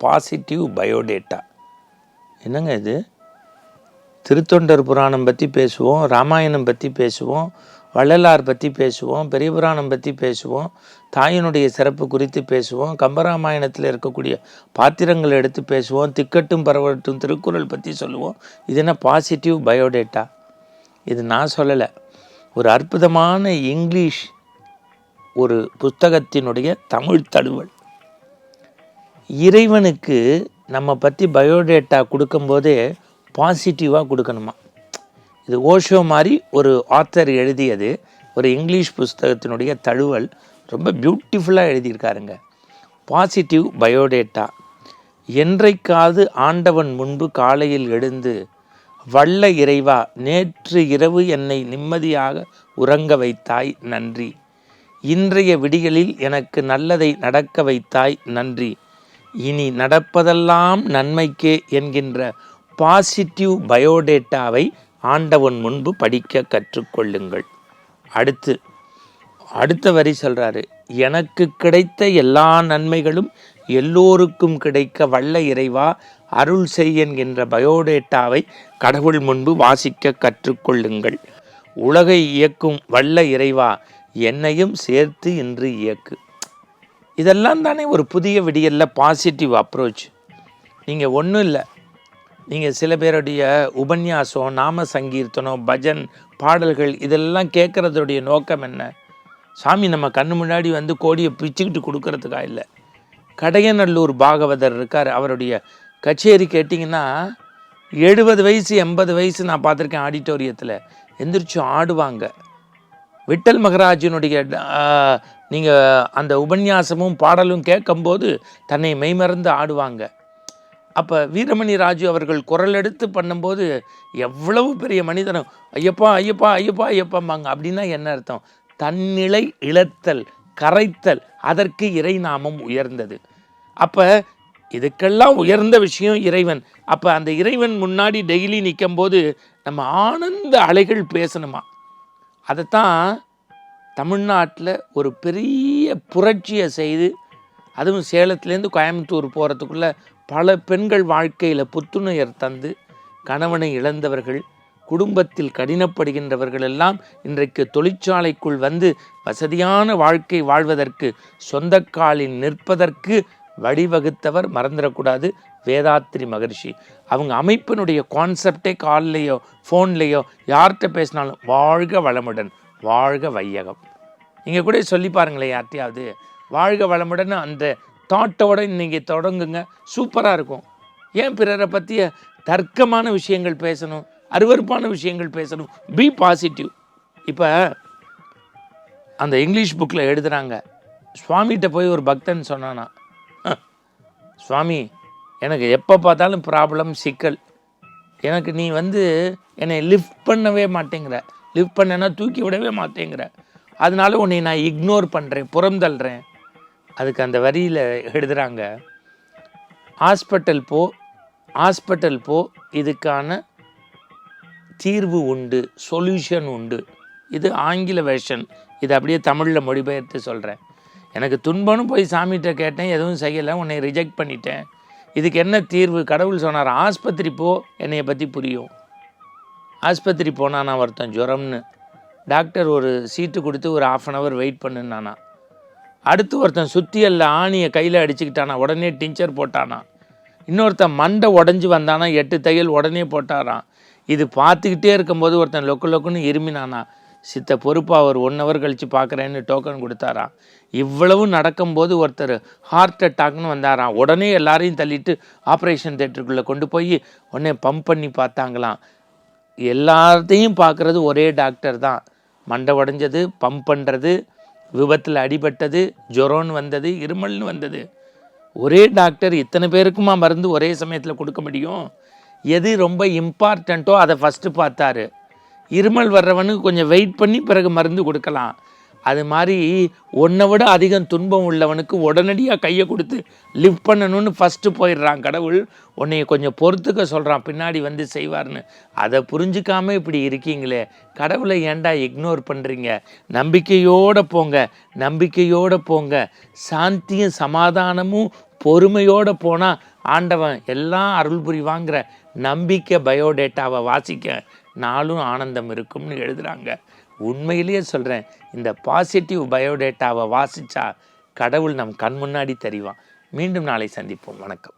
Positive biodata. என்னங்க இது? திருத்தொண்டர் புராணம் பற்றி பேசுவோம், ராமாயணம் பற்றி பேசுவோம், வள்ளலார் பற்றி பேசுவோம், பெரிய புராணம் பற்றி பேசுவோம், தாயினுடைய சிறப்பு குறித்து பேசுவோம், கம்பராமாயணத்தில் இருக்கக்கூடிய பாத்திரங்களை எடுத்து பேசுவோம், திக்கட்டும் பரவட்டும் திருக்குறள் பற்றி சொல்லுவோம். இது என்ன பாசிட்டிவ் பயோடேட்டா? இது நான் சொல்லலை, ஒரு அற்புதமான இங்கிலீஷ் ஒரு புத்தகத்தினுடைய தமிழ் தழுவல். இறைவனுக்கு நம்ம பற்றி பயோடேட்டா கொடுக்கும்போதே பாசிட்டிவாக கொடுக்கணுமா. இது ஓஷோ மாதிரி ஒரு ஆத்தர் எழுதியது, ஒரு இங்கிலீஷ் புஸ்தகத்தினுடைய தழுவல். ரொம்ப பியூட்டிஃபுல்லாக எழுதியிருக்காருங்க. Positive biodata. என்றைக்காவது ஆண்டவன் முன்பு காலையில் எழுந்து, வல்ல இறைவா, நேற்று இரவு என்னை நிம்மதியாக உறங்க வைத்தாய், நன்றி. இன்றைய விடிகளில் எனக்கு நல்லதை நடக்க வைத்தாய், நன்றி. இனி நடப்பதெல்லாம் நன்மைக்கே என்கின்ற பாசிட்டிவ் பயோடேட்டாவை ஆண்டவன் முன்பு படிக்க கற்றுக்கொள்ளுங்கள். அடுத்த வரி சொல்கிறாரு, எனக்கு கிடைத்த எல்லா நன்மைகளும் எல்லோருக்கும் கிடைக்க வல்ல இறைவா அருள் செய் என்கின்ற பயோடேட்டாவை கடவுள் முன்பு வாசிக்க கற்றுக்கொள்ளுங்கள். உலகை இயக்கும் வல்ல இறைவா, என்னையும் சேர்த்து இன்று இயக்கு. இதெல்லாம் தானே ஒரு புதிய விடியல்ல பாசிட்டிவ் அப்ரோச். நீங்கள் ஒன்றும் இல்லை, நீங்கள் சில பேருடைய உபன்யாசம், நாம சங்கீர்த்தனம், பஜன் பாடல்கள் இதெல்லாம் கேட்குறதுடைய நோக்கம் என்ன? சாமி நம்ம கண்ணு முன்னாடி வந்து கோடியை பிச்சுக்கிட்டு கொடுக்கறதுக்கா? இல்லை. கடையநல்லூர் பாகவதர் இருக்கார், அவருடைய கச்சேரி கேட்டிங்கன்னா 70 வயசு 80 வயசு நான் பார்த்துருக்கேன். ஆடிட்டோரியத்தில் எந்திரிச்சு ஆடுவாங்க. விட்டல் மகராஜினுடைய நீங்கள் அந்த உபன்யாசமும் பாடலும் கேட்கும்போது தன்னை மெய்மறந்து ஆடுவாங்க. அப்போ வீரமணி ராஜு அவர்கள் குரல் எடுத்து பண்ணும்போது எவ்வளவு பெரிய மனிதனும் ஐயப்பா ஐயப்பா ஐயப்பா ஐயப்பாம்பாங்க. அப்படின்னா என்ன அர்த்தம்? தன்னிலை இழத்தல், கரைத்தல், அதற்கு இறைநாமம் உயர்ந்தது. அப்போ இதுக்கெல்லாம் உயர்ந்த விஷயம் இறைவன். அப்போ அந்த இறைவன் முன்னாடி டெய்லி நிற்கும் போது நம்ம ஆனந்த அலைகள் பேசணுமா. அதைத்தான் தமிழ்நாட்டில் ஒரு பெரிய புரட்சியை செய்து, அதுவும் சேலத்துலேருந்து கோயம்புத்தூர் போகிறதுக்குள்ளே பல பெண்கள் வாழ்க்கையில் புத்துணர்வு தந்து, கணவனை இழந்தவர்கள், குடும்பத்தில் கடினப்படுகின்றவர்கள் எல்லாம் இன்றைக்கு தொழிற்சாலைக்குள் வந்து வசதியான வாழ்க்கை வாழ்வதற்கு, சொந்த காலில் நிற்பதற்கு வழிவகுத்தவர் மறந்துடக்கூடாது வேதாத்ரி மகர்ஷி. அவங்க அமைப்பினுடைய கான்செப்டே கால்லையோ ஃபோன்லேயோ யார்கிட்ட பேசினாலும் வாழ்க வளமுடன், வாழ்க வையகம். நீங்கள் கூட சொல்லி பாருங்களேன் யார்ட்டையாவது, வாழ்க வளமுடன் அந்த தாட்டோட இன்றைக்கி தொடங்குங்க, சூப்பராக இருக்கும். ஏன் பிறரை பற்றிய தர்க்கமான விஷயங்கள் பேசணும், அருவருப்பான விஷயங்கள் பேசணும்? Be positive. இப்போ அந்த இங்கிலீஷ் புக்கில் எழுதுகிறாங்க, சுவாமிகிட்ட போய் ஒரு பக்தன் சொன்னானா, சுவாமி எனக்கு எப்போ பார்த்தாலும் ப்ராப்ளம், சிக்கல், எனக்கு நீ வந்து என்னை லிஃப்ட் பண்ணவே மாட்டேங்கிற, லிஃப்ட் பண்ணேன்னா தூக்கி விடவே மாட்டேங்கிற, அதனால உன்னை நான் இக்னோர் பண்ணுறேன், புறந்தள்ளுறேன். அதுக்கு அந்த வரியில் எழுதுகிறாங்க, ஹாஸ்பிட்டல் போ, இதுக்கான தீர்வு உண்டு, சொல்யூஷன் உண்டு. இது ஆங்கில வெர்ஷன், இது அப்படியே தமிழில் மொழிபெயர்த்து சொல்கிறேன். எனக்கு துன்பம்னு போய் சாமிகிட்ட கேட்டேன், எதுவும் செய்யலை, உன்னை ரிஜெக்ட் பண்ணிட்டேன், இதுக்கு என்ன தீர்வு? கடவுள் சொன்னார், ஆஸ்பத்திரி போ, என்னைய பற்றி புரியும். ஆஸ்பத்திரி போனானா ஒருத்தன் ஜுரம்னு, டாக்டர் ஒரு சீட்டு கொடுத்து ஒரு 1/2 hour வெயிட் பண்ணுனானா. அடுத்து ஒருத்தன் சுத்தியல்ல ஆணியை கையில் அடிச்சுக்கிட்டானா, உடனே டிஞ்சர் போட்டானா. இன்னொருத்தன் மண்டை உடஞ்சி வந்தானா, 8 தையல் உடனே போட்டாரான். இது பார்த்துக்கிட்டே இருக்கும்போது ஒருத்தன் லொக்குன்னு இருமினானா, சித்த பொறுப்பாக ஒரு 1 hour கழித்து பார்க்குறேன்னு டோக்கன் கொடுத்தாராம். இவ்வளவு நடக்கும்போது ஒருத்தர் ஹார்ட் அட்டாக்னு வந்தாராம். உடனே எல்லாரையும் தள்ளிட்டு ஆப்ரேஷன் தேட்டருக்குள்ளே கொண்டு போய் உடனே பம்ப் பண்ணி பார்த்தாங்களாம். எல்லாத்தையும் பார்க்குறது ஒரே டாக்டர் தான். மண்டை உடைஞ்சது, பம்ப் பண்ணுறது, விபத்தில் அடிபட்டது, ஜொரோன்னு வந்தது, இருமல்னு வந்தது, ஒரே டாக்டர் இத்தனை பேருக்குமா மருந்து ஒரே சமயத்தில் கொடுக்க முடியும்? எது ரொம்ப இம்பார்ட்டண்ட்டோ அதை ஃபஸ்ட்டு பார்த்தாரு. இருமல் வர்றவனுக்கு கொஞ்சம் வெயிட் பண்ணி பிறகு மருந்து கொடுக்கலாம். அது மாதிரி ஒன்றை விட அதிகம் துன்பம் உள்ளவனுக்கு உடனடியாக கையை கொடுத்து லிஃப்ட் பண்ணணும்னு ஃபஸ்ட்டு போயிடுறான் கடவுள். உன்னைய கொஞ்சம் பொறுத்துக்க சொல்கிறான், பின்னாடி வந்து செய்வார்னு. அதை புரிஞ்சிக்காமல் இப்படி இருக்கீங்களே, கடவுளை ஏன்டா இக்னோர் பண்ணுறீங்க? நம்பிக்கையோடு போங்க, நம்பிக்கையோடு போங்க. சாந்தியும் சமாதானமும் பொறுமையோடு போனால் ஆண்டவன் எல்லாம் அருள் புரிவாங்கிற நம்பிக்கை பயோடேட்டாவை வாசிக்க நாளும் ஆனந்தம் இருக்கும்னு எழுதுகிறாங்க. உண்மையிலேயே சொல்கிறேன், இந்த பாசிட்டிவ் பயோடேட்டாவை வாசித்தா கடவுள் நம் கண் முன்னாடி தெரிவான். மீண்டும் நாளை சந்திப்போம். வணக்கம்.